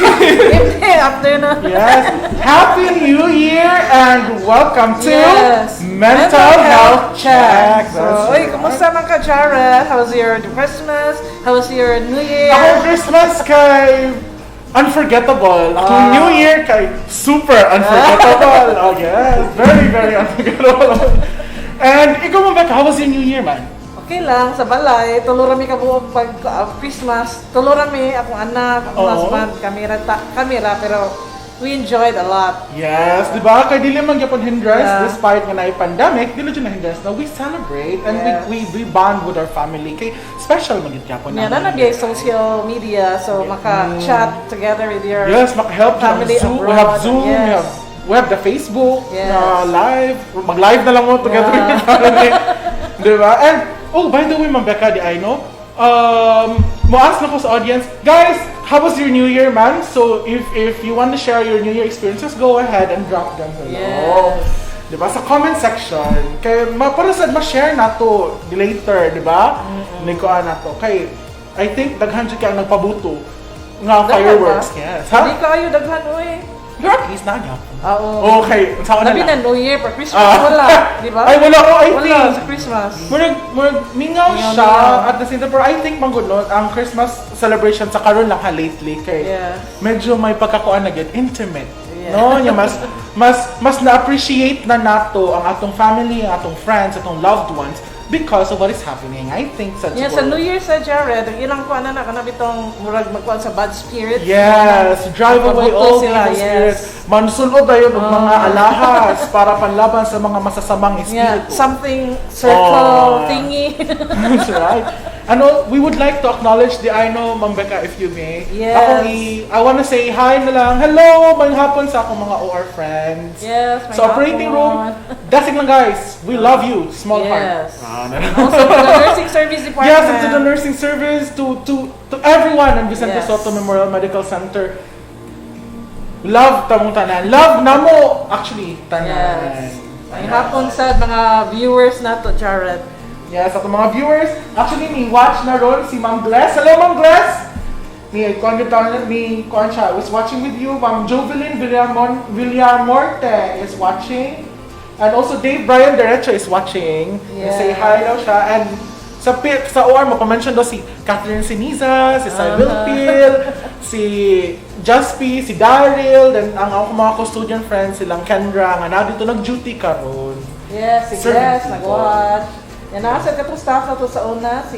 Afternoon. Yes. Happy New Year and welcome to Yes. Mental Health Check. So, oy, kumusta man ka, Jared? How was your Christmas? How was your New Year? Ako Christmas kay unforgettable. Ako New Year kay super unforgettable. Oh yes, very very unforgettable. And ikaw mo ba, how was your New Year, man? Okay lang, sa balay. Tuluran mi kabuok pag Christmas. Tuluran mi, akong anak, akong husband, kamera, pero we enjoyed a lot. Yes, di ba? Kaya dili man gyapon hindrance Yeah. despite nga na pandemic, dili jud na hindrance. Now we celebrate and Yes. we bond with our family. Kay special man gyud gyapon Yeah, na nabiyay social media, so maka-chat together with your Yes, maka-help family Zoom. We abroad. have Zoom, Yes. we have the Facebook Yes. na live. Mag-live na lang mo together with your family. Di ba? And oh, by the way, Ma'am Becca, I know. Mo-ask na ko sa audience, guys, how was your New Year, man? So if you want to share your New Year experiences, go ahead and drop them below. Yes. Diba? Sa comment section. Kay para sa ma-share na to later, di ba? Nikuan na to. Kay I think daghan jud kay ang nagpabuto nga fireworks. Yes. Hindi Ha? kayo daghan, uy. You're at least na gyapon. Oo. Okay, saan na Labi na lang? New Year, pero Christmas wala, di ba? Ay, wala ko, I Wala think. sa Christmas. Murag mingaw siya at the same time, pero I think manggod no, ang Christmas celebration sa karon lang ha lately kay Yes. medyo may pagkakuan na gyud intimate. Yeah. No, nya mas na-appreciate na nato ang atong family, ang atong friends, atong loved ones because of what is happening. I think sa Yeah, sa New Year sa Jared, ang ilang kuan na kanabitong murag magkuan sa bad spirit. Yes, drive away all Pabuto sila, evil yes. spirits. Mansulod tayo ng mga alahas para panlaban sa mga masasamang Yeah, espiritu. something circle Oh. thingy. That's right. Ano, we would like to acknowledge the I know, Ma'am Becca, if you may. Yes. I want to say hi na lang. Hello, may hapon sa akong mga OR friends. Yes, may Sa operating room, hapon. dasig lang guys. We love you. Small heart. Yes. Ah, Also to the nursing service department. yes, and to the nursing service, to everyone in Vicente Yes. Soto Memorial Medical Center. Love tamong tanan. Love namo actually tanan. Yes. May hapon sa mga viewers na to, Jared. Yes, ako mga viewers, actually ni watch na ron si Ma'am Bless. Hello Ma'am Bless! Ni Kuan siya, was watching with you. Ma'am Jovelyn Villamorte is watching. And also Dave Brian Derecho is watching. Yes. Say hi daw siya. And sa OR mo, mention daw si Catherine Siniza, si Sybil Pil, si Jaspi, si Daryl, then ang ako mga co-student friends, silang Kendra, nga na dito nag-duty karon. Yes, si Sir, Jess, people. nag-watch. Yan, nasa katong staff na to sa una, si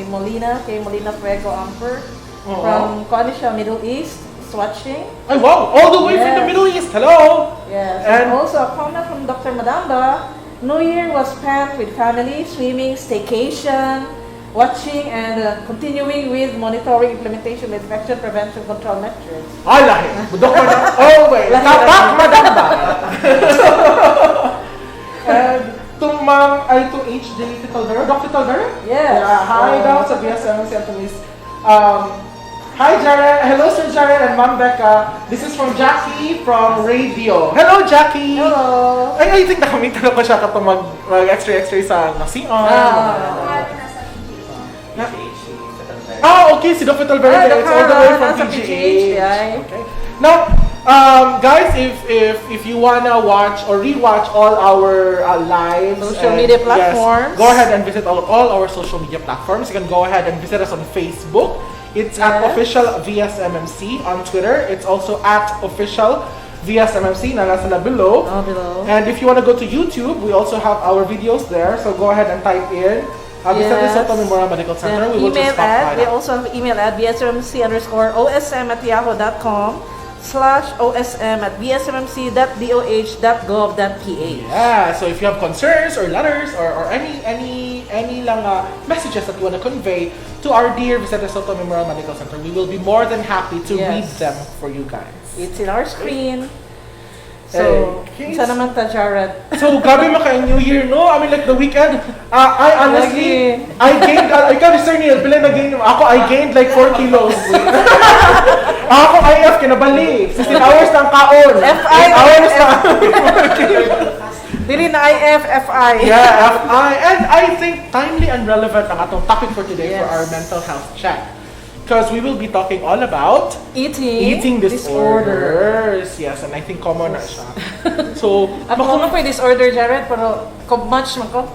Molina, kay Molina Fuego Amper. Oo. From, kung ano siya, Middle East, is watching. Ay wow, all the way from the Yes. Middle East. Hello! Yes, And- and also a comment from Dr. Madamba. New Year was spent with family, swimming, staycation, watching, and continuing with monitoring implementation of infection prevention control measures. Ay, lahi. Budok ka na. Oh, wait. Lahi, Tatak, lahi. madamba. And itong ay itong HD Titaldero. Dr. Titaldero? Yes. Hi daw sa BSM si Antonis. Hi, Jared. Hello, Sir Jared and Ma'am Becca. This is from Jackie from radio. Hello, Jackie. Hello. Ay, I think nakamita na ko siya katong mag-extra-extra sa nasiyan. Okay, si Dr. Talverde. It's all the way from nasa PGH. PGH. Okay. Now, guys, if you wanna watch or rewatch all our lives, Social and- media platforms. yes, go ahead and visit all our social media platforms. You can go ahead and visit us on Facebook. It's at Yes. official VSMMC on Twitter. It's also at official VSMMC. Na nasa na below. Oh, below. And if you want to go to YouTube, we also have our videos there. So go ahead and type in Vicente Soto Memorial Medical Center. Then We will email just pop ad. right We up. also have email at bsmc_osm@yahoo.com/osm@bsmmc.doh.gov.ph. Yeah, so if you have concerns or letters or any lang messages that you want to convey to our dear Vicente Soto Memorial Medical Center, we will be more than happy to Yes. read them for you guys. It's in our screen. So, Okay. isa naman ta, Jared. So, grabe maka New Year, no? I mean, like the weekend, I honestly, Lagi. I gained, ikaw, Mr. Neil, pila na gain, ako, I gained like 4 kilos. Ako, IF, kinabali. 16 hours ng kaon. FI. 8 hours na. Dili na IFFI. Yeah, FI. And I think timely and relevant ang atong topic for today for Yes. our mental health check. because we will be talking all about eating disorders. Yes, and I think common na siya. So, Ako naman po yung disorder, Jared, pero much man ko.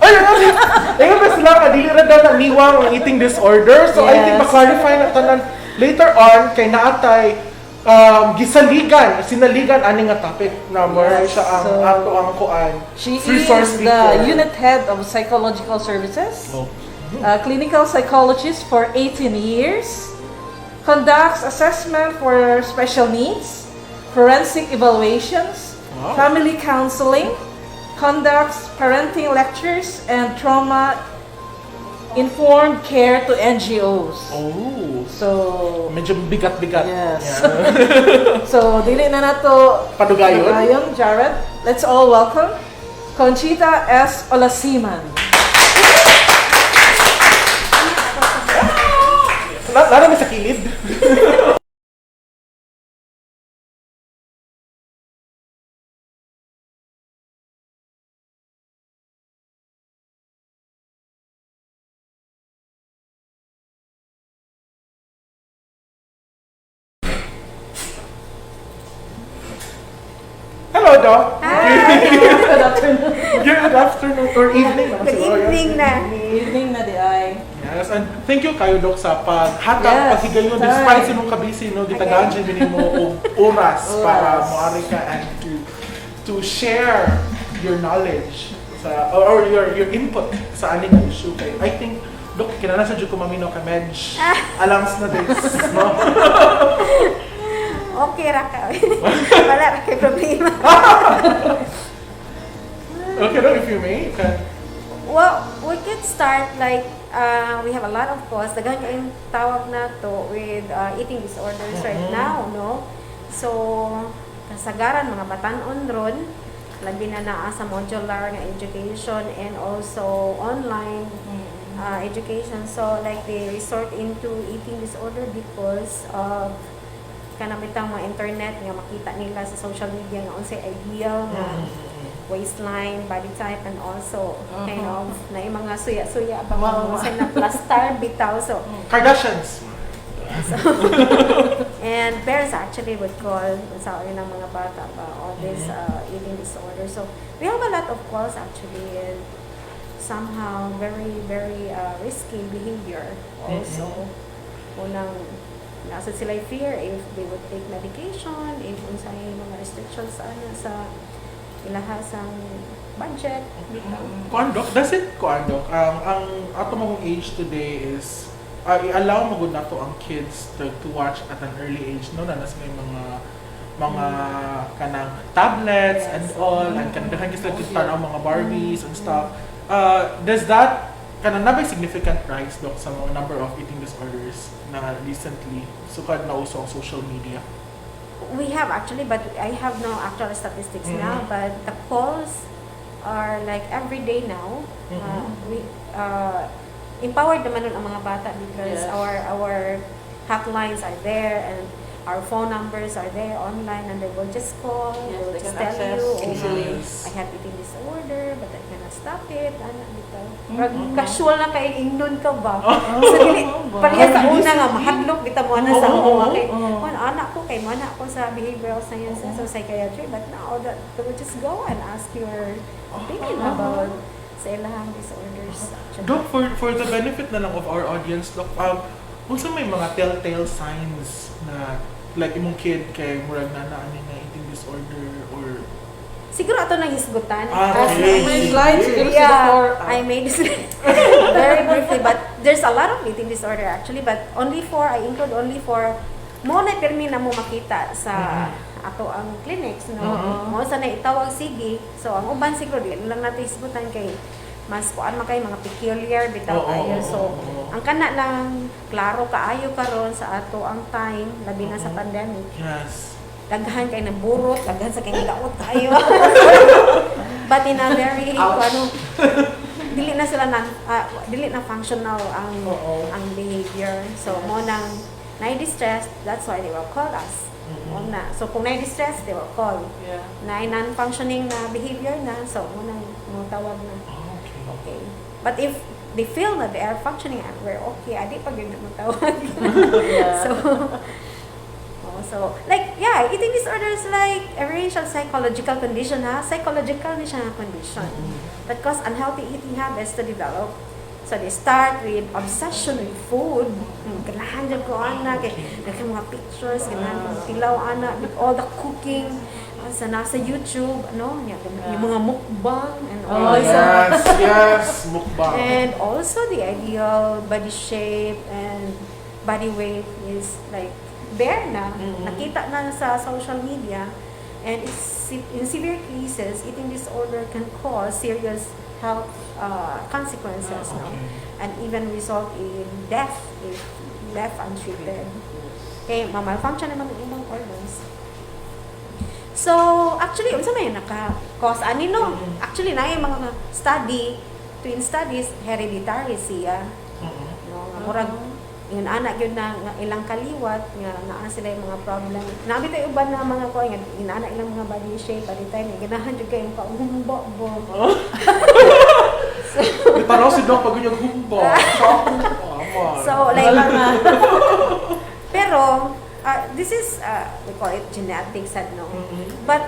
ayun ba sila nga, dili ra daw na niwang ang eating disorder. So, I think Yes. ma-clarify na tanan later on, kay naatay, sinaligan ani nga topic na more Yes, siya ang so, ato ang kuan. She resource is the speaker. unit head of psychological services, Oh. clinical psychologist for 18 years, conducts assessment for special needs, forensic evaluations, Wow. family counseling, conducts parenting lectures, and trauma-informed care to NGOs. Oh. So, Medyo bigat-bigat. yes. Yeah. So, dili na nato Padugayon. Jared. Let's all welcome Conchita S. Olasiman. Lalo na sa kilid. Hello, Doc. Good afternoon. Good afternoon or evening. Good evening na. Evening na di ay. Yes, and thank you kayo, Doc, sa paghatag, Yes, paghigayon, sorry. despite sinong kabisi, no, gitagaan siya din mo og oras para moari ka and to share your knowledge sa or your input sa aning nga issue kay I think Doc, kinala sa jud ko mamino ka medj alams na this, no? Okay ra ka. Wala ra kay problema. Okay, Doc, if you may, you can. Well, we could start like we have a lot of cause. Daghan yung tawag na to with eating disorders right now, no? So, kasagaran mga batan-on ron, labi na naa sa modular nga education and also online education. So, like they resort into eating disorder because of kanabitang mga internet nga makita nila sa social media nga unsay ideal nga waistline, body type, and also kind of na yung mga suya-suya ba mga sa na plastar bitaw. So, Kardashians. and parents actually would call sa ng mga bata ba all this eating disorder. So, we have a lot of calls actually and somehow very, very risky behavior also. Unang nasa sila fear if they would take medication, if unsay mga restrictions sa ilahasang budget. Kuan, Doc, does it kuan, Doc? Ang ato mong age today is i-allow mo gud nato ang kids to watch at an early age, no? Nanas may mga kanang tablets and all and kanang sila tanaw mga Barbies and stuff. Does that kanang nabay significant rise, Doc, sa mga number of eating disorders na recently sukad na uso ang social media? We have actually, but I have no actual statistics now, but the calls are like every day now. We empowered naman nun ang mga bata because Yes. our hotlines are there and our phone numbers are there online and they will just call, Yes, they will they just can tell access you, easily. I have eating disorder, but I cannot stop it. Ano, dito. Casual na kay ingnon ka ba? So, dili, parehas sa una nga, mahadlok, bita mo na sa mga kay, anak ko, kay mo anak ko sa behavioral sciences or psychiatry, but now that they will just go and ask your opinion about sa ilahang disorders. actually. Doc, for the benefit na lang of our audience, Doc, unsa may mga telltale signs na like imong kid kay murag na nga eating disorder or Siguro ato nang isgutan. okay. May slides, siguro si Yeah, Dr. I made this very briefly, but there's a lot of eating disorder actually, but I include only for mo na pirmi na mo makita sa ato ang clinics, no? Mo sa na itawag sige. So ang uban siguro di lang natin isgutan kay mas kuan man kay mga peculiar bitaw kayo. So ang kana lang klaro kaayo karon sa ato ang time labi na sa pandemic. yes. Daghan kay ng burot, daghan sa kay nilaot kayo. But in a very dili na sila dili na functional ang behavior. So mo nang na-distress, that's why they will call us. Na. So kung na-distress, they will call. Yeah. Na non-functioning na behavior na, so mo nang tawag na. Okay. Okay. But if they feel that they are functioning and we're okay. Adi pag yun mo tawag. Yeah. So, like, yeah, eating disorder is like a racial psychological condition, ha? Psychological ni siya nga condition that cause unhealthy eating habits to develop. So, they start with obsession with food. Ganahan dyan ko, anak. Nagka mga pictures, ganahan ko tilaw, anak. With all the cooking sa nasa YouTube, ano, yung mga mukbang and all. Oh, yeah. Yes, mukbang. And also the ideal body shape and body weight is like there na. Nakita na sa social media. And in severe cases, eating disorder can cause serious health consequences, no? And even result in death if left untreated. Okay, malfunction naman ng ibang organs. So, actually, unsa may naka-cause ani no? Actually, na yung mga twin studies, hereditary siya. No, nga murag yun anak yun na ilang kaliwat nga naa sila yung mga problem. Nabi tayo uban na mga ko nga inana ilang mga body shape, body type, ganahan jud kay yung kaumbo. Tanaw si Doc pag yung humbo. So, like, pero, this is, we call it genetics, no? But,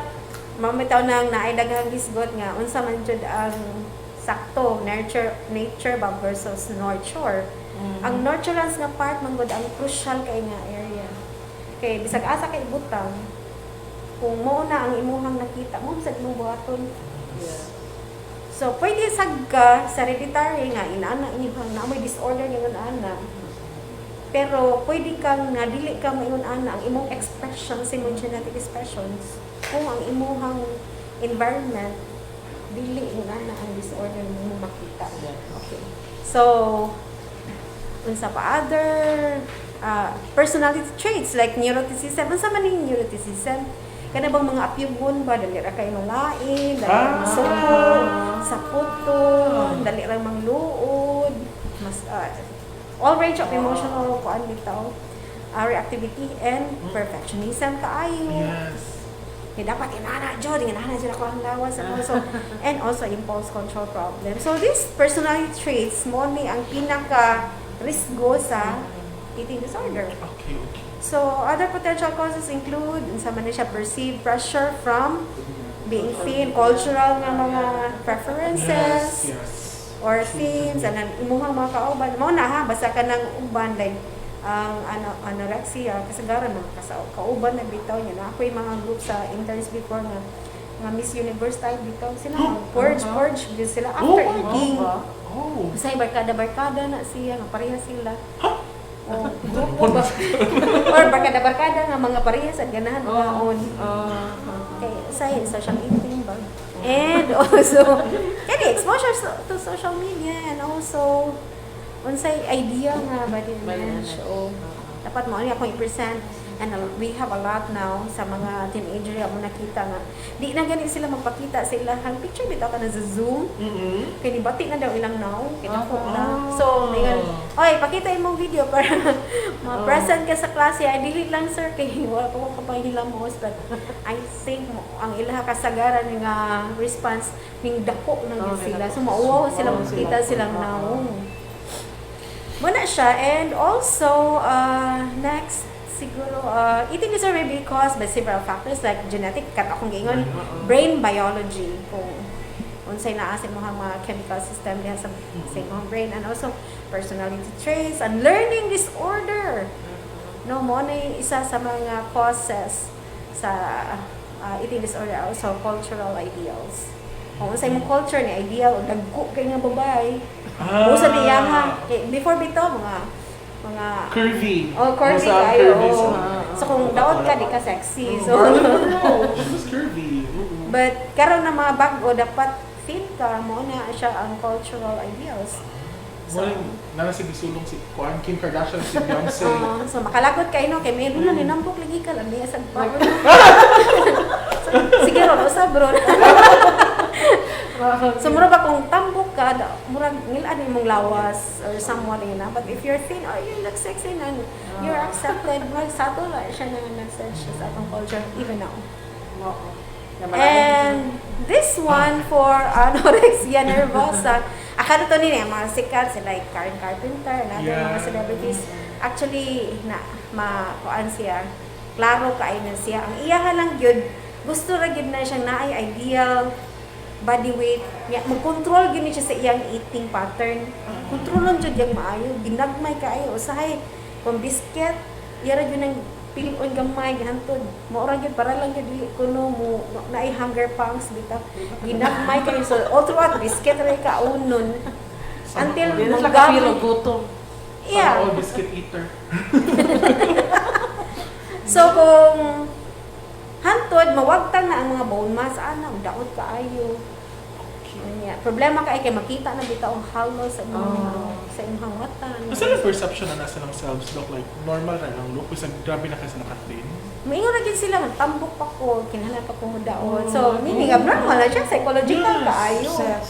mamitaw nang naay hisgot nga, unsa man jud ang sakto, nature ba versus nurture. Ang nurturance nga part, manggod ang crucial kay nga area. Kay, bisag asa kay butang, kung mo na ang imuhang nakita, mo sa imong buhaton. So, pwede sagka sa hereditary nga, inaana inyong na may disorder ng ana. Pero, pwede kang nadili ka mayon ana ang imong expressions, imong genetic expressions, kung ang imuhang environment, dili yung ana ang disorder mo makita. Okay. So, unsa pa other personality traits like neuroticism. Unsa man yung neuroticism? Kana bang mga apyugon ba, dali ra kay malain, dali ra masuko, sa puto, dali ra mangluod, mas all range of emotional kuan bitaw, reactivity and perfectionism kaayo. Yes. Dapat inana jud, inana jud ako ang lawas also and also impulse control problem. So these personality traits mo ni ang pinaka risgo sa eating disorder. Okay. So, other potential causes include, sa man siya, perceived pressure from being thin, cultural nga mga preferences, Yes. or themes, and imuhang mga kauban. Mo na ha, basta ka ng uban, like, ang anorexia, kasagaran mga kauban na bitaw niya. Na ako yung mga group sa interns before nga, mga Miss Universe type bitaw. Sila, purge, sila after eating. Basta barkada na siya, nga pareha sila. Grupo ba? Or barkada nga mga parehas at ganahan mga okay, social eating ba? And also, exposure to social media and also unsay idea nga body image o dapat mo ako i-present. And we have a lot now sa mga teenager mo nakita nga di na gani sila magpakita sa ilahang picture bitaw ka na sa Zoom. Kay bati na daw ilang now kinako na. So ngayon, oy pakita imong video para ma-present ka sa klase. Ay dili lang sir kay wala pa ko kapahilamos, but I think ang ilaha kasagaran nga response ning dako na sila. So mauwaw sila makita silang now. Muna siya. And also next siguro, eating disorder may be caused by several factors like genetic, kat akong gingon, brain biology, kung unsay naa sa imong mga chemical system diha sa imong brain, and also personality traits and learning disorder. No, mo na isa sa mga causes sa eating disorder, also cultural ideals. Kung unsay imong culture ni ideal, dagko kay nga babay. Usa niya ha, before bitaw mga curvy. Curvy kayo. So kung daot ka, di ka sexy. So Just curvy. but karon na mga bag-o dapat thin ka mo na siya ang cultural ideals. So Nana si bisulong si Kim Kardashian, si Beyonce. so makalagot kay no kay meron na ninampok lagi ka lang niya sa bago. So, sige ron usa bro. So mura ba kung tambok ka, mura nila din mong lawas or somewhat na. But if you're thin, you look sexy and you're accepted. Magsato lang siya na nag-search sa atong culture even now. And this one for anorexia nervosa, akala to nila mga sikat sila like Karen Carpenter and other Yeah. mga celebrities. Actually kuan siya. Klaro kay na siya. Ang iyaha lang gyud gusto ra gyud na siyang naay ideal body weight. Mag-control gyud ni siya sa iyang eating pattern. Kontrolon jud yang maayo. Ginagmay kaayo usahay kung biscuit yara gyud nang pilon gamay gihantod. Maura gyud para lang gyud dili kuno mo naay hunger pangs bitaw. Ginagmay kayo so all throughout biscuit ra kaunon. Until Hindi na sila ka-feel manggamay. of gutom. Yeah. All biscuit eater. So kung hantod mawagtang na ang mga bone mass ana daot kaayo. Yeah. Problema kay makita na bitaw ang halo sa imong mata. Kasi yung perception na nasa ng selves look like normal na lang look kasi grabe na kasi nakatin. Maingon na gid sila tambok pa ko kinahanglan pa ko mudaon. So meaning abnormal na siya psychological kaayo. Yes.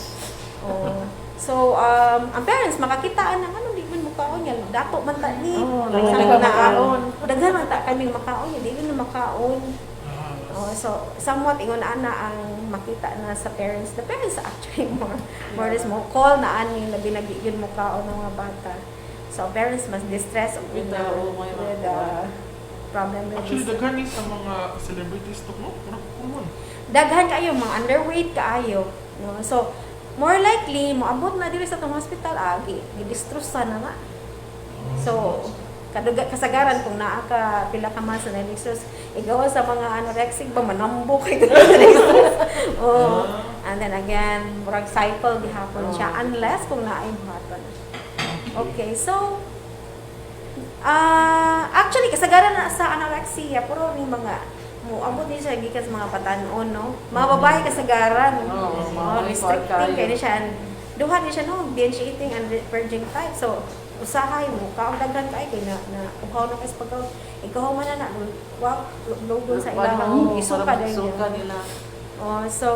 Oh. So ang parents makakitaan ng ano di man makaon yan dato man ta ni. Oh, Daghan daghan makaon. Daghan man ta kami makaon di man makaon. Oh, so somewhat ingon ana ang makita na sa parents. The parents actually more or less mo call na ani labi lagi yun mo kaon ng mga bata. So parents must distress With the problem with Actually, this. daghan ni sa mga celebrities to, no? Parang common. Daghan kaayo mga underweight kaayo. No? So more likely moabot na diri sa tong hospital agi gidistrusa na nga. So kasagaran kung naa ka pila ka months na dextrose igawa sa mga anorexic ba manambo kay dextrose. Oh. And then again murag cycle gihapon siya unless kung naay buhaton. Okay, so actually kasagaran na sa anorexia puro ni mga moabot din siya gikan sa mga batan-on no. Mga babae kasagaran. Restricting kay ni siya and duha ni siya no binge eating and purging type. So usahay mo kaon daghan kay na uhaw na kay pagkaon ikaw man na wag doon sa ilang isuka din nila. oh so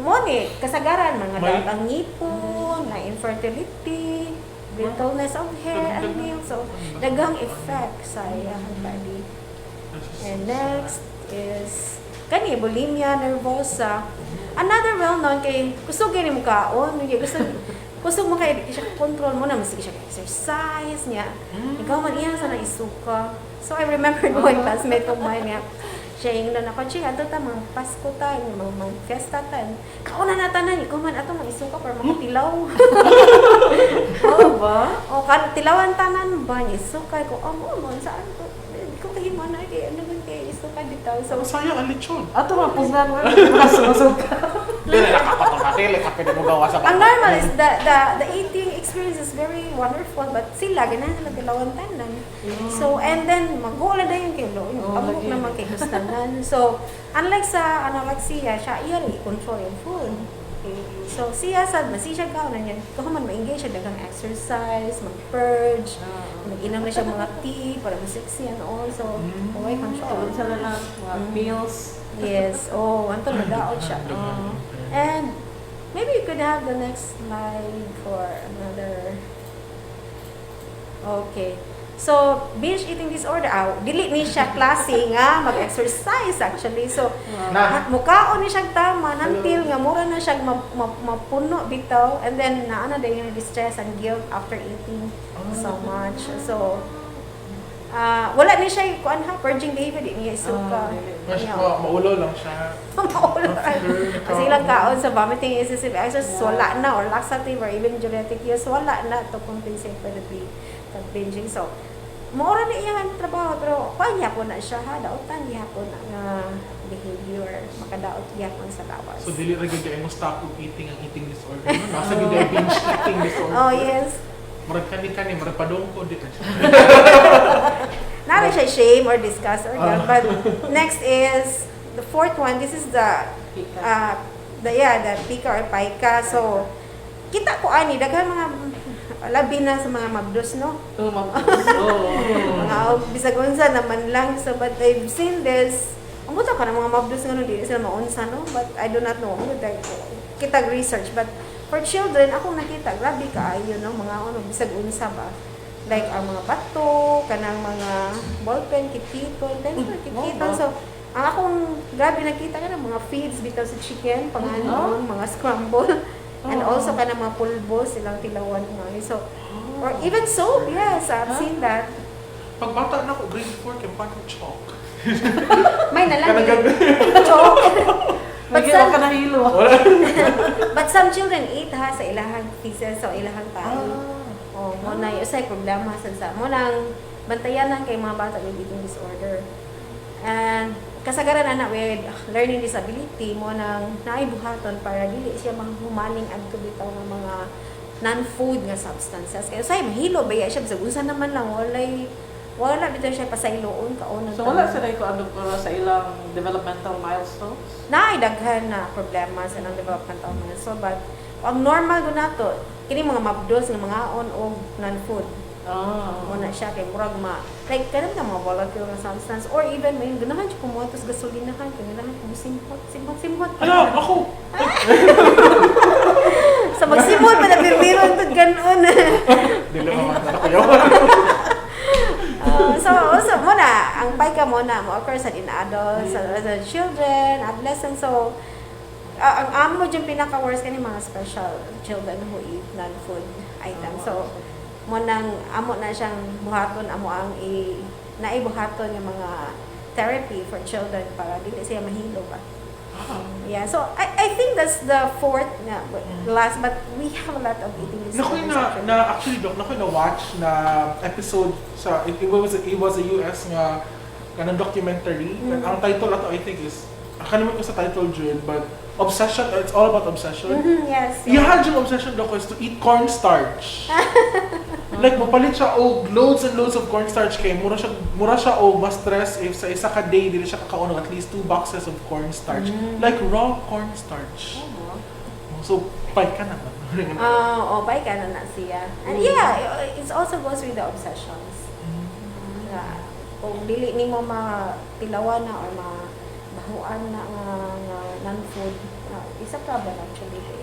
mo ni kasagaran mga May- daot ang ngipon na infertility brittleness of hair and nails so daghang effect sa iyang body. And next is kani bulimia nervosa. Another well-known kay kusog ni mo kaon, kusog mo kay siya control mo na mas siya exercise niya. Ikaw man iya sa naisuka. So I remember one classmate of mine niya. Siya yung ako, siya, ato ta, mga Pasko ta, mga fiesta ta. Kauna na tanan, ikaw man, ato, mga isuka para makatilaw. Oo ba? O, tilawan tanan ba, isuka ko, mo, saan ko? Ikaw kayo man, ay, ano ba kayo, isuka dito. So, Sayang ang lechon. Ato mga pugnan mo. Masuk ka. Dili nakakato ka dili ka pwede mo gawa sa ang normal is the eating experience is very wonderful, but sila, ganahan sila tilawan tanan. So, and then, mag-uula na yung kilo, yung pamuk lagi. naman kay gustanan. So, unlike sa anorexia, siya, iya i-control yung food. So, siya sad, masisya ka na niya. Kung man ma-engage siya, dagang exercise, mag-purge, mag-inom na siya mga tea, para ma-sexy and all. So, away control. Tulad sa lang, mga meals. Yes, anto nadaot siya. And, maybe you could have the next slide for another. Okay. So, binge eating disorder, dili ni siya klase nga mag-exercise actually. So, mukaon ni siya tama until nga mura na siya mapuno bitaw and then naana din yung distress and guilt after eating so much. So, wala ni siya kuan ha purging behavior di niya isuka. Mas maulo lang siya. Maulo. Kasi ilang kaon sa vomiting excessive exercise wala na or laxative or even diuretic use wala na to compensate for the binging. So, maura na iyang trabaho pero paanya po na siya ha daotan gihapon na nga behavior makadaot gihapon sa lawas. So dili ra gyud mo stop with eating ang eating disorder. No? Nasa gyud ay binge eating disorder. Oh yes. Murag kani murag padungko dito. Not siya shame or disgust or that, but next is the fourth one. This is the pica or paika. So kita ko ani daghan mga labi na sa mga mabdos no. Mga bisag unsa naman lang so but I've seen this. Ang buta ka ng mga mabdos nga no dili sila maunsa no but I do not know. Kita research but for children ako nakita grabe kaayo no mga ano bisag unsa ba. Like ang mga bato, kanang mga ballpen, kipiton, kipiton. So, ang akong grabe nakita ka ng mga feeds bitaw sa chicken, panganon, mga scramble. And also kana mga pulbo silang tilawan nga. So, or even soap, yes, I've seen that. Pag bata na ako, grade 4, kaya pa chalk. May nalang choke. But Nagyan ka some, na hilo. but some children eat ha sa ilahang feces o ilahang tayo. Oh, mo na usay problema sa mo nang bantayanan kay mga bata with eating disorder. And kasagaran anak with learning disability mo nang naibuhaton para dili siya manghumaling adto bitaw ng mga non-food nga substances. Kaya say mahilo ba siya sa unsa naman lang wala bitaw siya pasayloon kaon. So wala sila ko ano sa ilang developmental milestones? Naidaghan na problema sa nang developmental milestone, but ang normal do nato kini mga mabdos nga mga on og non-food. Muna siya kay murag like kanang mga volatile nga substance or even may ganahan siya kumotos gasolinahan kay ganahan ko simhot. Ala, ako! Sa magsimhot pa na birbiro tud ganon. Dili naman na ako yun. So muna ang paika muna mo occur sa adults, sa children, adolescents. So ang amo yung pinaka-worst kani mga special children who eat non-food items. So mo nang amo na siyang buhaton amo ang naibuhaton yung mga therapy for children para dili siya mahilo ba. Yeah, so I think that's the fourth last, but we have a lot of eating disorders. Actually Doc, nakoy na watch na episode sa it was a US nga kanang documentary. Ang title ato I think is kalimutan ko sa title June, but obsession, it's all about obsession. Yes. Iya yung obsession Doc is to eat cornstarch. Like mapalit siya og loads and loads of cornstarch kay mura siya og mas stress if sa isa ka day dili siya kakaon og at least 2 boxes of cornstarch. Like raw cornstarch. So bike ka na. Bye ka na siya. And yeah, it also goes with the obsessions. Kung dili nimo matilawan na or mabahuan na nga non-food, isa problem actually.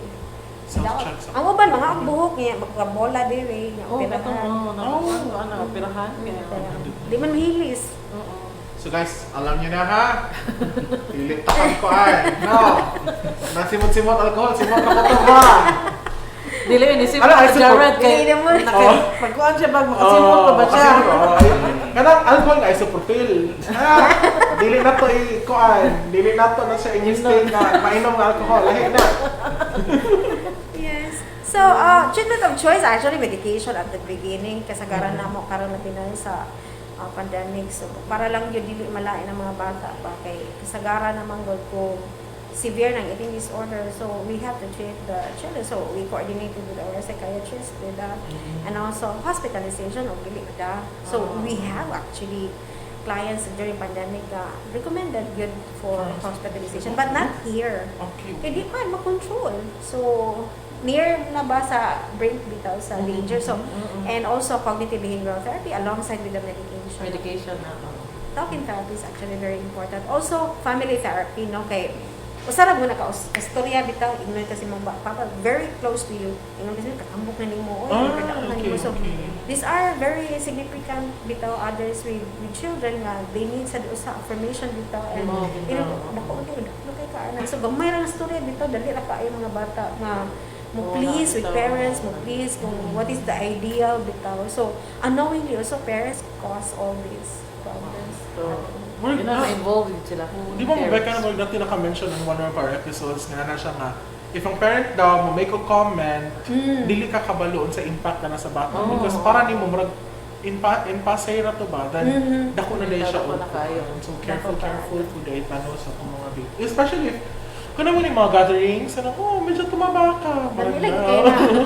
Ang uban mga buhok niya magkabola diri nga pirahan. Pirahan. Di man mahilis. So guys, alam niyo na ha. Pilit takan ko ay. No. Nasimot-simot alcohol, simot na ko to ha. Dili inisip Ano, ko I sa Jared kay Dili mo. pagkuan siya bag makasimot pa ba siya? Kanang alcohol nga isopropyl. Dili na to i-kuan. Dili na to na siya i-mistake na mainom ng alcohol. Lahi na. Yes. So, treatment of choice actually medication at the beginning kasagaran na mo karon na pinay sa pandemic. So, para lang yun dili malain ng mga bata pa kay kasagaran naman gud kung severe ng eating disorder. So, we have to treat the children. So, we coordinated with our psychiatrist with that. And also, hospitalization of dili da. So, we have actually clients during pandemic recommended good for hospitalization, but not here. Okay. Kaya di pa makontrol. So, near na ba sa brink bitaw sa danger. So, and also cognitive behavioral therapy alongside with the medication. Medication na. Talking therapy is actually very important. Also, family therapy, no? Kay usara mo na ka istorya bitaw ingnon kasi mga papa very close to you. Ingnon kasi kakambok na nimo okay. So, these are very significant bitaw others with children nga they need sa affirmation bitaw and dako kay kaanan. So, gamay ra nga storya bitaw dali ra kaayo mga bata nga mo please with parents, mo please kung what is the ideal bitaw. So, unknowingly also parents cause all these problems. So, yun na ma-involve sila. Di ba Rebecca naman natin naka-mention in one of our episodes nga na siya nga, if ang parent daw mo make a comment, dili ka kabaloon sa impact na nasa bata. Because para ni mo, impasay na to ba, then dako na dahil siya Dako na kayo. So careful po dahil tano sa itong mga big. Especially if, kung naman yung mga gatherings, medyo tumaba ka.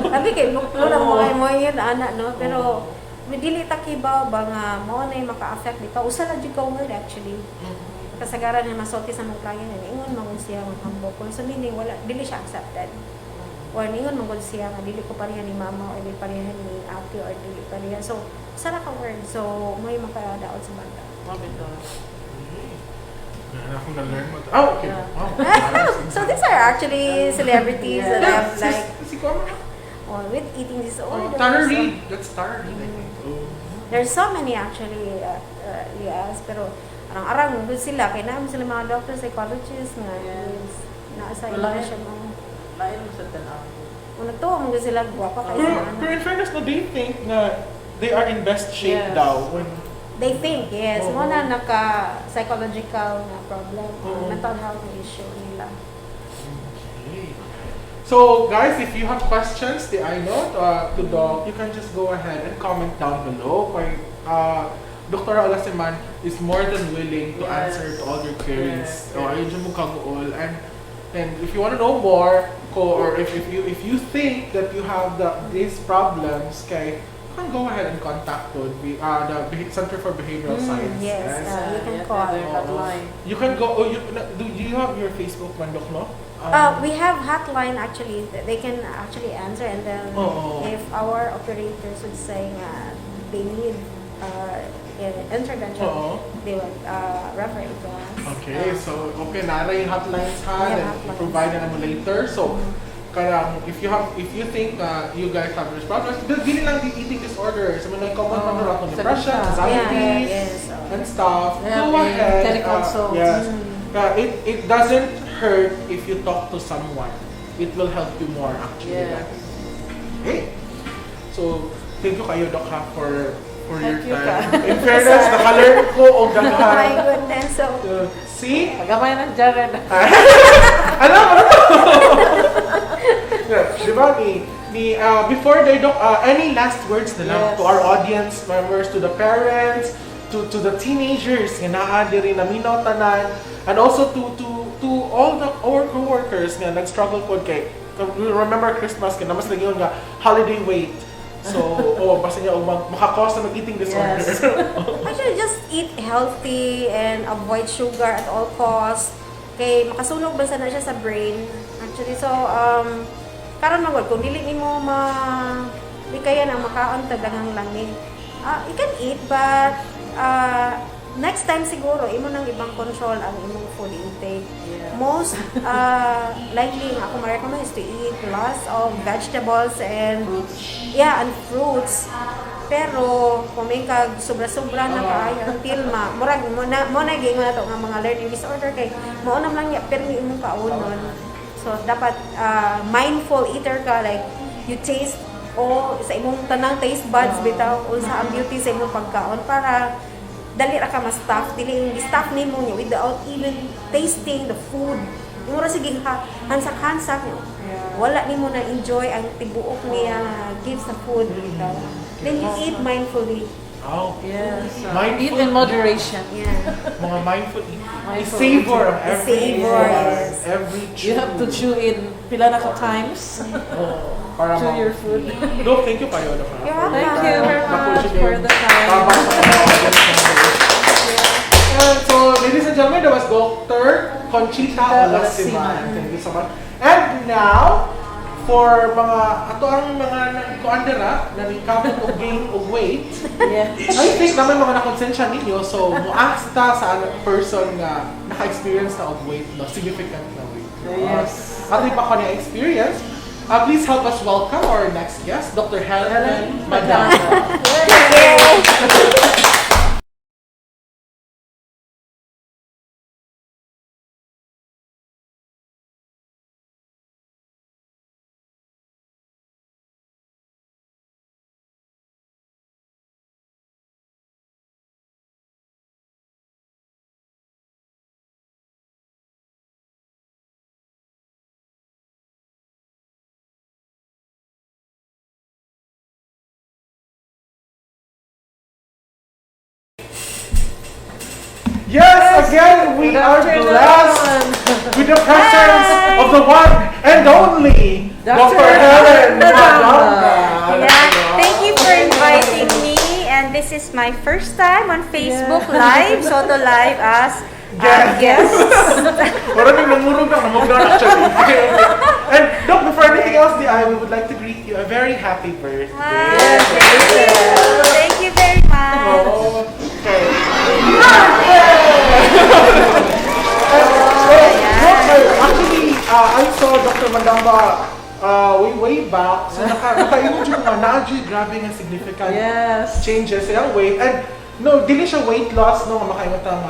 Sabi kay luklo lang mo yun, anak, no? Pero, dili ta kibaw ba nga mo na yung maka-affect bitaw usa la jud ka word actually kasagaran na masulti sa mga client na ingon man siya maghambok so meaning wala dili siya accepted or ingon man siya nga dili ko pareha ni mama or dili pareha ni ate or dili pareha so usa la ka word so may makadaot sa bata Akong na-learn mo. Okay. So these are actually celebrities that have like Si Kwame. with eating disorders. Tara Reid. That's Tara Reid, I think. There's so many actually, yes, pero arang-arang doon sila, kaya namin sila mga doctors, psychologists, nga, nasa Wala impression mo. Lain mo sa tanaw. Nagtuwa mo sila guwapa kayo Pero, sa pero anak. in fairness, no, they think na they are in best shape Yes. daw when They think, yes. Oo. Mo na naka-psychological na problem, Oo. mental health issue nila. Okay. So guys, if you have questions, I know to Doc, you can just go ahead and comment down below. Kay Dr. Olasiman is more than willing to Yes. answer to all your queries. Yes, So yes. ayun yung kaguol. And if you want to know more, or if you think that you have these problems, you can go ahead and contact the Center for Behavioral Science. Yes, you can Yeah, call. their hotline. You can go. Do you have your Facebook man, Doc, no? We have hotline actually. They can actually answer, and then Oo. if our operators would say they need intervention, Oo. they will refer it to us. Okay, so okay, nara yung hotlines ha, Yeah, then hotlines. provide na mo later. So, karang if you think you guys have this problems, dili lang di eating disorders. I mean, like common Oh, oh, depression, sakit anxiety, yes. and stuff. Yeah, Go ahead. teleconsult. Yes. It doesn't hurt if you talk to someone. It will help you more actually. Yes. Okay. So, thank you kayo, Doc, ha, for your Thank you, time. ka. In fairness, naka-learn ko og Oh my daghan. goodness, so See? Pagamay ng Jared. Ano? Di ba, before they do, any last words na lang Yes. to our audience members, to the parents, to the teenagers, nga naa diri na minaw tanan, and also to all our co-workers nga nag-struggle po kay, remember Christmas, kaya namas lagi yun nga, holiday weight. So, basta niya, makakause na mag-eating disorder. Yes. actually just eat healthy and avoid sugar at all costs. Kay makasunog ba na siya sa brain. Actually, so karon magwal kung dili nimo di kaya nang makaon tag daghang langit. You can eat but next time siguro imo nang ibang control ang imong food intake. Yeah. Most likely ako ma-recommend is to eat lots of vegetables and and fruits. Pero kung may kag sobra-sobra na kaayo until murag mo na gingon nato nga mga learning disorder kay mao na lang ya permi imong kaunon. So dapat mindful eater ka, like you taste sa imong tanang taste buds bitaw unsa ang beauty sa imong pagkaon para dali ra ka ma-stuff, dili yung stuff nimo niya without even tasting the food. Yung ra sige hansak-hansak niyo. Yeah. Wala nimo na enjoy ang tibuok niya gives sa food bitaw. Then you eat mindfully. Oh, Yes. Mindful. Eat in moderation. Yeah. mga mindful eating. Mindful Savor eating. every Savor, yes. every chew. You have to chew in pila na ka times. Para Chew your food. Doc, thank you kayo. Doc, You're welcome. Thank you very much Napunching for yung the time. tabang sa mga audience members. And so, ladies and gentlemen, that was Dr. Conchita Olasiman. Thank you so much. And now, for mga ato ang mga kuandera na recover o gain o weight, Yes. I think naman mga nakonsensya ninyo, so muask ta sa person nga naka-experience na og weight, no, significant na weight. Yes. At pa ko niya experience, please help us welcome our next guest, Dr. Helen Madama. Yes, again, we are blessed with the presence of the one and only Dr. Helen Madama. Yeah, thank you for inviting me, and this is my first time on Facebook Live, so to live as guest. Maraming namurog na namugdan actually. And Doc, before anything else, we would like to greet you a very happy birthday. Wow, thank you very much. Oh, okay. Actually, I saw Dr. Madamba way back. So naka-imagine nga na grabe nga significant Yes. changes sa iyang weight. And No, dili siya weight loss no, makayotang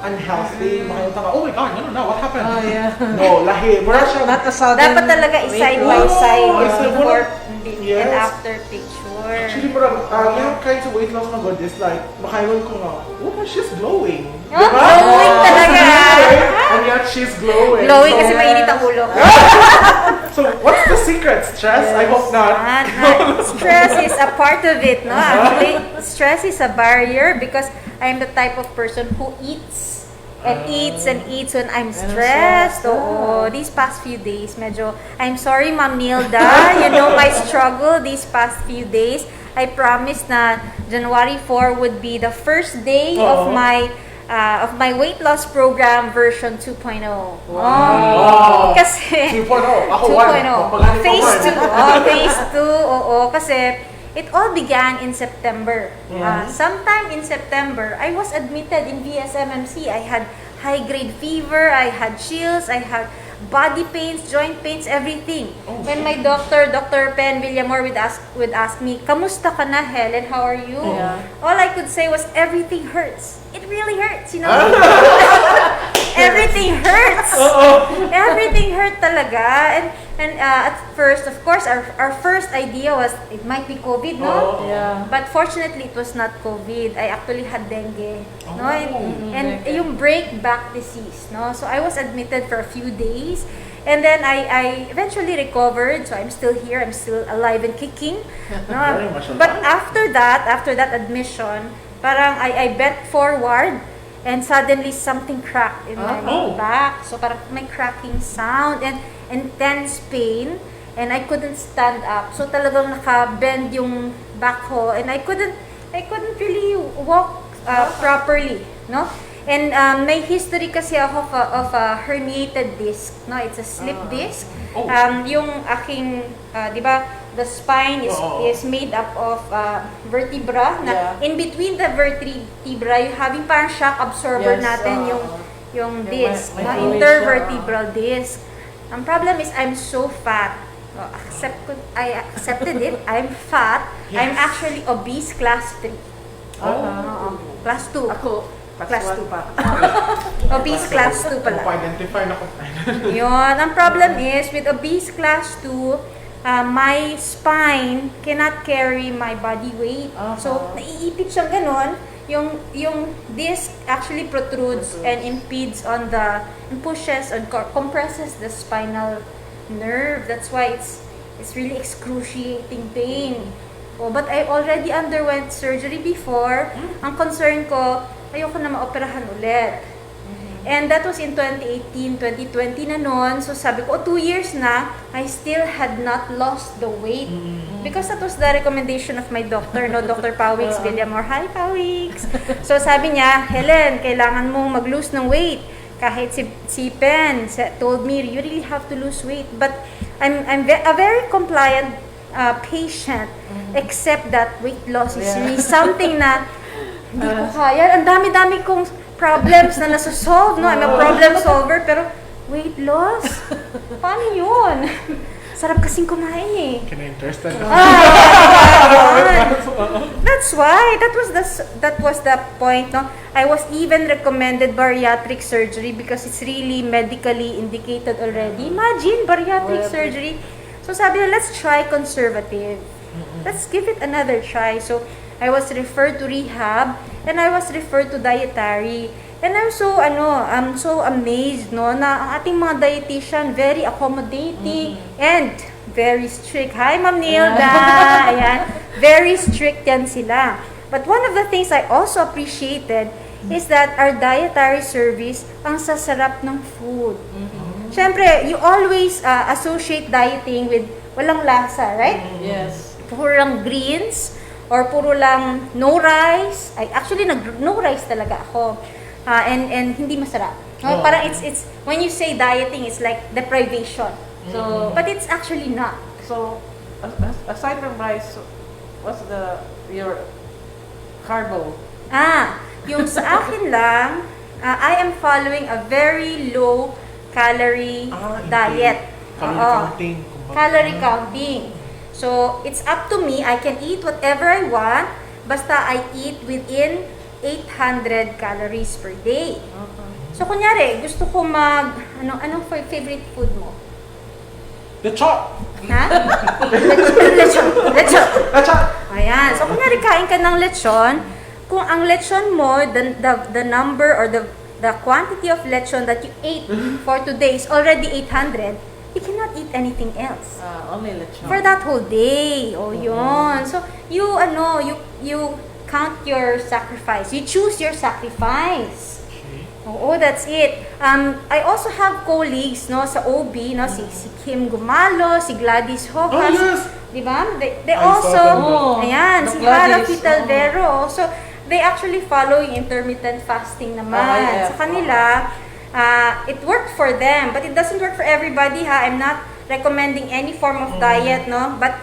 unhealthy, makayotang oh my god, no, what happened? Oh, yeah. No, lahi, mura siya. Not a sudden Dapat talaga weight side by loss. side. Oh, it's Before like, and yes. after picture. Actually, mura, yeah, kinds of weight loss na good is like, makayon ko nga, oh, she's glowing. Oh, glowing talaga. And yet she's glowing. Glowing So, kasi mainit ang ulo. So, what's the secret? Stress? I hope not. Stress is a part of it, no? Actually, stress is a barrier because I'm the type of person who eats and eats and eats when I'm stressed. Oo, these past few days, medyo, I'm sorry, Ma'am Nilda, you know my struggle these past few days. I promised na January 4 would be the first day of my weight loss program version 2.0. Wow. Kasi 2.0. Ako 2.0. Phase 2. Phase 2. Oo, kasi it all began in September. Sometime in September, I was admitted in VSMMC. I had high-grade fever, I had chills, I had body pains, joint pains, everything. When my doctor, Dr. Pen Villamor would ask me, "Kamusta ka na, Helen? How are you?" Yeah. All I could say was, "Everything hurts. It really hurts, you know." Everything hurts. Everything hurt talaga. And at first, of course, our first idea was it might be COVID, no? Yeah. But fortunately, it was not COVID. I actually had dengue, no? And dengue. yung break-back disease, no? So I was admitted for a few days. And then I eventually recovered, so I'm still here. I'm still alive and kicking. No? Very much alive. But after that admission, parang I bent forward and suddenly something cracked in my back. So parang may cracking sound and intense pain and I couldn't stand up. So talagang naka-bend yung back ko and I couldn't really walk properly, no? And may history kasi ako of a herniated disc, no? It's a slip disc. Yung aking, di ba, the spine is made up of vertebra na in between the vertebra, you having parang shock absorber natin yung disc, no? Intervertebral disc. Ang problem is I'm so fat. I accepted it. I'm fat. I'm actually obese class 3. Class 2. Ako, Class 2 pa. Obese class 2 pala. identify na ko. Yun. Ang problem is, with obese class 2, my spine cannot carry my body weight. So, naiipit siyang ganon. Yung disc actually protrudes and impedes on and pushes and compresses the spinal nerve. That's why it's really excruciating pain. But I already underwent surgery before. Ang concern ko, ayoko na maoperahan ulit. And that was in 2018, 2020 na noon. So sabi ko, 2 years na, I still had not lost the weight. Because that was the recommendation of my doctor, no? Dr. Pawix Villamor. Hi, Pawix! So sabi niya, Helen, kailangan mong mag-lose ng weight. Kahit si Pen told me, you really have to lose weight. But I'm a very compliant patient, except that weight loss is really something na hindi ko kaya. Ang dami-dami kong problems na nasa-solve, no? I'm a problem solver, pero weight loss? Paano yun? Sarap kasing kumain eh. Interested. That's why. That was the point, no? I was even recommended bariatric surgery because it's really medically indicated already. Imagine, bariatric surgery. So sabi na, let's try conservative. Let's give it another try. So I was referred to rehab and I was referred to dietary. And I'm so amazed, no, na ang ating mga dietitian very accommodating and very strict. Hi, Ma'am Nilda. Ayan. Very strict yan sila. But one of the things I also appreciated is that our dietary service, ang sasarap ng food. Siyempre, you always associate dieting with walang lasa, right? Yes. Puro lang greens or puro lang no rice. Actually no rice talaga ako. And hindi masarap. Parang it's when you say dieting, it's like deprivation. So, But it's actually not. so aside from rice, what's your carbo? Yung sa akin lang, I am following a very low calorie diet. Calorie counting. Calorie counting. So, it's up to me. I can eat whatever I want. Basta I eat within 800 calories per day. Okay. So, kunyari, gusto ko anong favorite food mo? Lechon. Ha? Lechon. Lechon. Lechon. Ayan. So, kunyari, kain ka ng lechon. Kung ang lechon mo, the number or the quantity of lechon that you ate for today is already 800, you cannot eat anything else. Only lechon. For that whole day. Oh, yun. So, you count your sacrifice. You choose your sacrifice. Oo, that's it. I also have colleagues, no, sa OB, no, si Kim Gumalo, si Gladys Hojas. Oh, yes. Di ba? They I also, saw them. ayan, The si Hara Gladys, Fitalvero. So, they actually follow yung intermittent fasting naman. yes. Sa kanila, it worked for them, but it doesn't work for everybody, ha. I'm not recommending any form of diet, no, but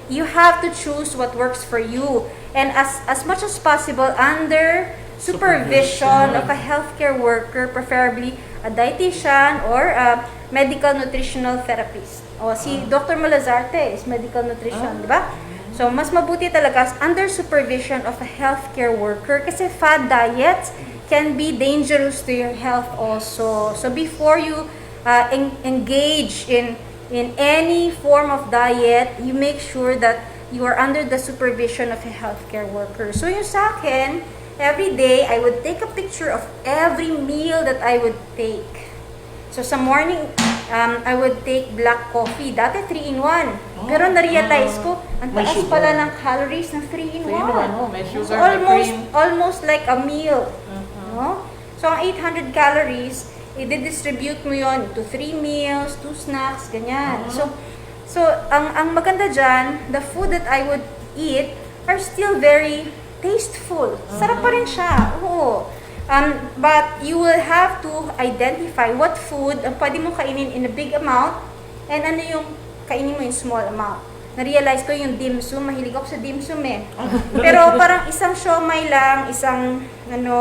you have to choose what works for you, and as much as possible under supervision of a healthcare worker, preferably a dietitian or a medical nutritional therapist. O si Dr. Malazarte is medical nutrition, di ba? So mas mabuti talaga under supervision of a healthcare worker kasi fad diets can be dangerous to your health also. So before you engage in any form of diet, you make sure that you are under the supervision of a healthcare worker. So yung sa akin, every day, I would take a picture of every meal that I would take. So sa morning, I would take black coffee. Dati 3-in-1. Pero na-realize ko, ang May taas sugar. pala ng calories ng 3-in-1. 3-in-1, oh, may sugar, So may cream. almost like a meal. No? So ang 800 calories, i-distribute mo yon into 3 meals, 2 snacks, ganyan. So ang maganda dyan, the food that I would eat are still very tasteful. Sarap pa rin siya. Oo. But you will have to identify what food ang pwede mo kainin in a big amount and ano yung kainin mo in small amount. Na-realize ko yung dim sum, mahilig ako sa dim sum eh. Pero parang isang siomai lang,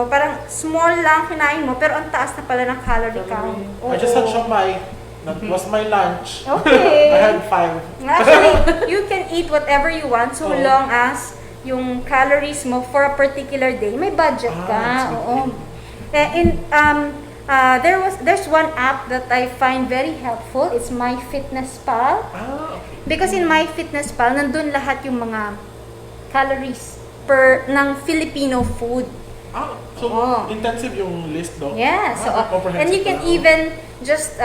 parang small lang kinain mo, pero ang taas na pala ng calorie count. I just had siomai. That was my lunch. Okay. I had 5. Actually, you can eat whatever you want so Oo. long as yung calories mo for a particular day, may budget ka. That's Oo. There's one app that I find very helpful. It's MyFitnessPal. Okay. Because in MyFitnessPal, nandun lahat yung mga calories ng Filipino food. So Oo. intensive yung list, no? Yeah. So, comprehensive and you can na. even just,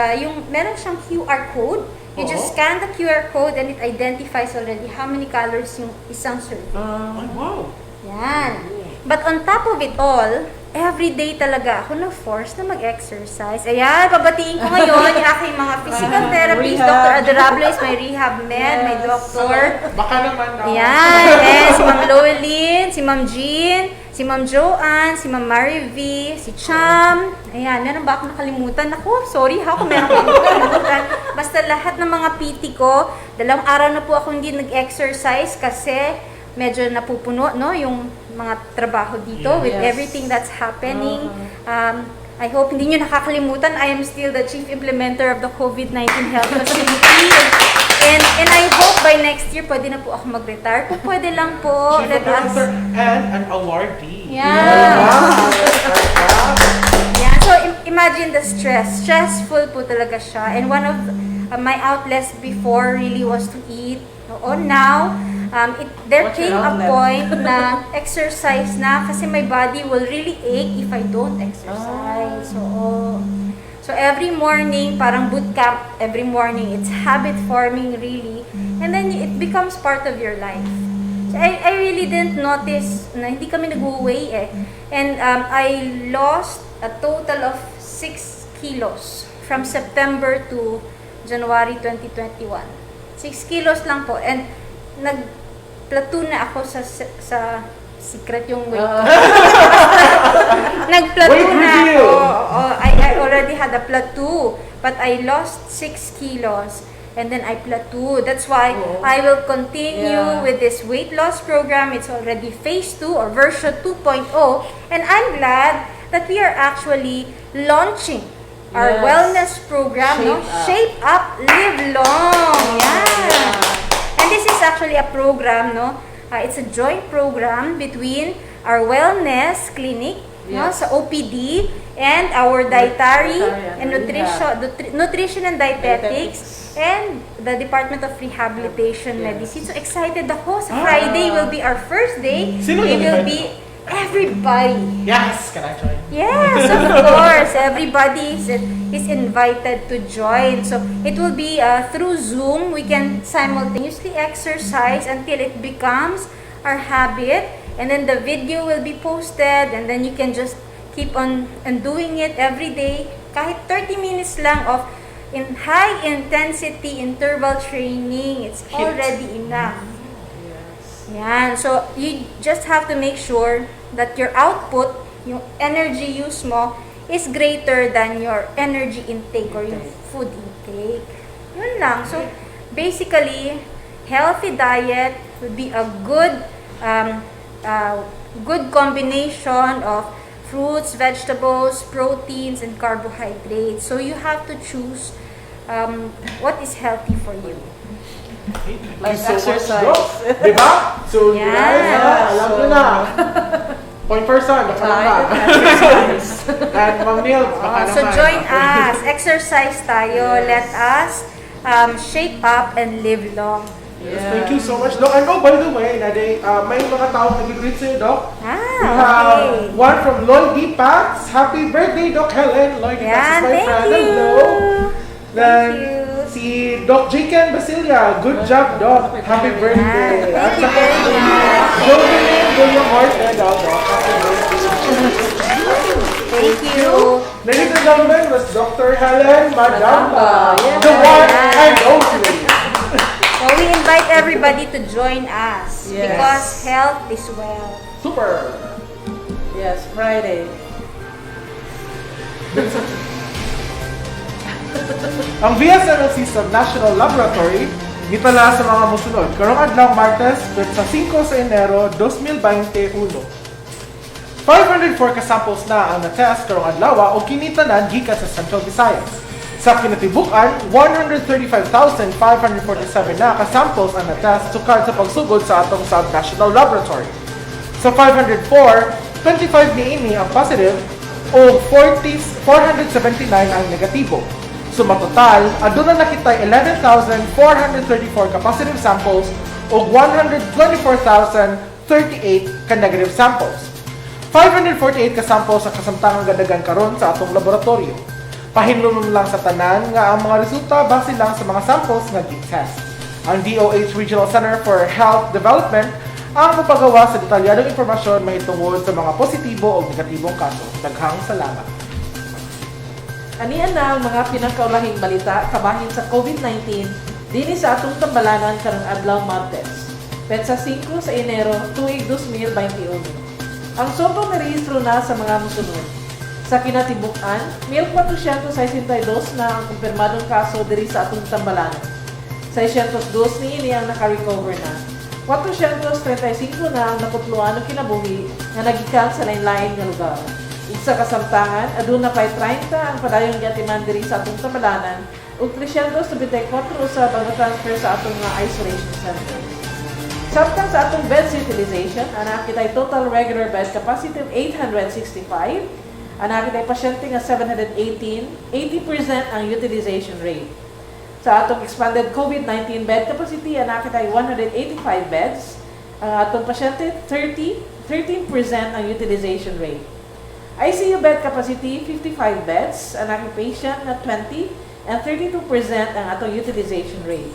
meron siyang QR code. You just Oo. scan the QR code and it identifies already how many calories yung isang serving. Ay, wow. Yan. But on top of it all, every day talaga ako na-force na mag-exercise. Ayan, pabatiin ko ngayon yung aking mga physical therapist. Rehab. Dr. Adorable is my rehab med, my doctor. Baka naman na. Ayan, eh, si Ma'am Lowelyn, si Ma'am Jean, si Ma'am Joanne, si Ma'am Mary V, si Cham. Ayan, meron ba ako nakalimutan? Ako, sorry ha kung meron ako nakalimutan. Basta lahat ng mga PT ko, 2 araw na po ako hindi nag-exercise kasi medyo napupuno, no, yung mga trabaho dito with Yes. everything that's happening. I hope hindi nyo nakakalimutan, I am still the chief implementer of the COVID-19 health facility. And I hope by next year, pwede na po ako mag-retire. Kung pwede lang po, Chief let us... Officer and an awardee. Yeah. Wow. Yeah. So, imagine the stress. Stressful po talaga siya. And one of my outlets before really was to eat. Oo, now, there What's your came a outlet? point na exercise na kasi my body will really ache if I don't exercise. So every morning, parang boot camp, every morning, it's habit forming really. And then it becomes part of your life. So I really didn't notice na hindi kami nag-weigh eh. And I lost a total of 6 kilos from September to January 2021. 6 kilos lang po. And nag-platoon na ako sa secret yung weight ko. Nag-plateau Weight na reveal! ako. I already had a plateau. But I lost 6 kilos. And then I plateau. That's why I will continue Yeah. with this weight loss program. It's already phase 2 or version 2.0. And I'm glad that we are actually launching our Yes. wellness program. Shape Up. Shape Up, Live Long. Yeah. And this is actually a program, no? It's a joint program between our wellness clinic, no, Yes. sa OPD, and our dietary Dietarian, and nutrition and dietetics, and the Department of Rehabilitation Yes. Medicine. So excited ako. Sa Friday will be our first day. Sino It will nag-invite be everybody. Yes, can I join? Yes, of course. Everybody is invited to join. So it will be through Zoom. We can simultaneously exercise until it becomes our habit. And then the video will be posted. And then you can just keep on and doing it every day. Kahit 30 minutes lang of in high intensity interval training, it's already enough. Yan. So, you just have to make sure that your output, yung energy use mo, is greater than your energy intake or yung food intake. Yun lang. So, basically, healthy diet would be a good combination of fruits, vegetables, proteins, and carbohydrates. So, you have to choose what is healthy for you. Like Thank you so much, exercise. Doc. Diba? So, you Yeah. guys, alam nyo na. Point person, baka naman. Exercise. And Ma'am Neil, baka So naman. join us, exercise tayo, let us shape up and live long. Yes, thank you so much, Doc. And oh, by the way, Naday, may mga tao nag-greet sa'yo, Doc. We have Okay. one from Lloyd D. Pats. Happy birthday, Doc Helen. Lloyd D. Pats Yan, is my thank friend. you. Hello. Then, you. si Doc Jiken Basilia. Good job, Doc. Happy birthday. Thank you very much. Jovelyn William Horton, Doc. Happy birthday. Thank you. Ladies and gentlemen, was Dr. Helen Madamba. Yes. The one and only. So we invite everybody to join us Yes. because health is wealth. Super. Yes, Friday. Ang VSMLC Subnational Laboratory gitala sa mga musunod. Karong adlaw Martes, sa 5 sa Enero 2021. 504 ka samples na ang na-test karong adlaw o kinitanan gikan sa Central Visayas. Sa kinatibuk-an, 135,547 na ka samples ang na-test sukad sa pagsugod sa atong Subnational Laboratory. Sa 504, 25 niini ang positive o 479 ang negatibo. So matotal, aduna nakita 11,434 ka positive samples o 124,038 ka negative samples. 548 ka samples ang kasamtangang gadagan karon sa atong laboratorio. Pahinumdum lang sa tanan nga ang mga resulta base lang sa mga samples nga gi-test. Ang DOH Regional Center for Health Development ang mapagawa sa detalyadong impormasyon mahitungod sa mga positibo o negatibong kaso. Daghang salamat. Anian na ang mga pinakaulahing balita kabahin sa COVID-19 dinhi sa atong tambalanan karong adlaw Martes. Petsa 5 sa Enero tuig 2021. Ang sobrang narehistro na sa mga musunod. Sa kinatibuk-an, 1,462 na ang kumpirmadong kaso diri sa atong tambalanan. 602 niini ang naka-recover na. 435 na ang nakutluan ng kinabuhi nga nagikan sa lain-lain nga lugar. Sa kasamtangan, aduna pay 30 ang padayong giatiman diri sa atong tambalanan ug 374 usab ang transfer sa atong mga isolation centers. Samtang sa atong beds utilization, anak kitay total regular bed capacity of 865, anak kitay pasyente nga 718, 80% ang utilization rate. Sa atong expanded COVID-19 bed capacity, anak kitay 185 beds, ang atong pasyente 13% ang utilization rate. ICU bed capacity, 55 beds, ang aking patient na 20, and 32% ang atong utilization rate.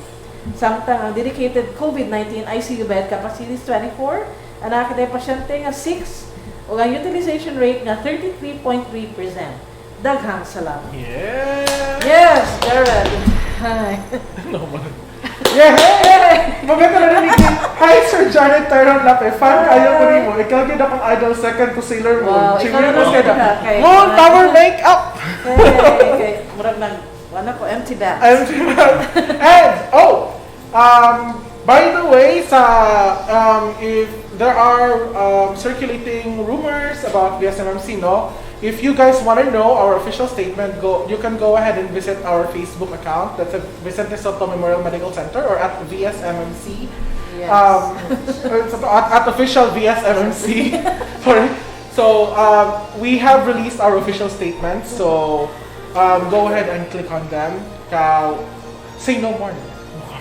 Samtang ang dedicated COVID-19 ICU bed capacity is 24, ang aking pasyente nga 6, o ang utilization rate nga 33.3%. Daghang salamat. Yeah! Yes, Jared. Hi. Yeah! Maganda na rin hi, Sir Janet Tyron Lape. Fan kayo ko rin mo. Ikaw gina akong idol second to Sailor Moon. Wow, ikaw Chimney na Moon lang ka kay Moon Power Makeup! Okay. Murag nang, ano ko, empty bag. And by the way, if there are circulating rumors about VSMMC, no? If you guys want to know our official statement, you can go ahead and visit our Facebook account. That's at Vicente Soto Memorial Medical Center or at VSMMC. Yes. It's at official VSMMC. Sorry. So we have released our official statements. So go ahead and click on them. Say no more.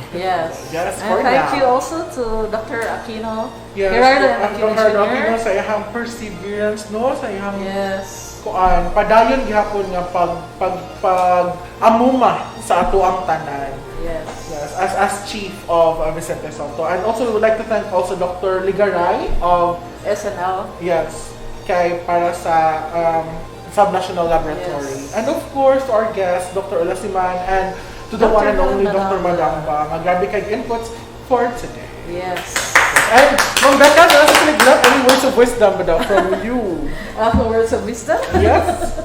Yes. Yes, And for thank now. you also to Dr. Aquino. Yes, Gerardo and Aquino Dr. Jr. Aquino sa iyang perseverance, no? Sa iyang Yes. kuan, padayon gihapon nga pag amuma sa ato ang tanan. Yes. Yes, as chief of Vicente Soto. And also we would like to thank also Dr. Ligaray of SNL. yes, kay para sa Subnational Laboratory. Yes. And of course to our guest Dr. Olasiman and to the Dr. one and only Dr. Madamba. Madamba. Grabe kay inputs for today. Yes. And Ma'am Becca, any words of wisdom daw from you? Words of wisdom. Yes.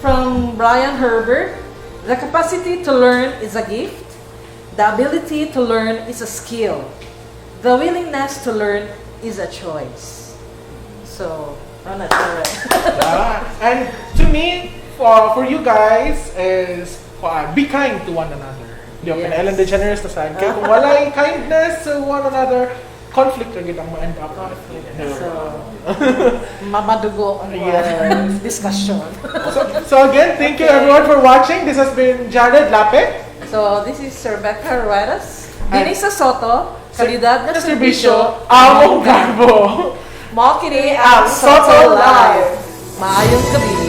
From Brian Herbert, the capacity to learn is a gift. The ability to learn is a skill. The willingness to learn is a choice. So, I'm not sure. And to me, for you guys, is be kind to one another. Di ba? Yes. Ellen DeGeneres na saan. Kaya kung walay kindness to one another, conflict rin ang ma-end up. So, mamadugo ang Yes. discussion. So again, thank you everyone for watching. This has been Jared Lape. So, this is Rebecca Ruedas. Denisa Soto, kalidad na Serbisyo, serbisyo, Among Garbo. Mao kini Ang ang Soto Soto Live. Live. Maayong gabi.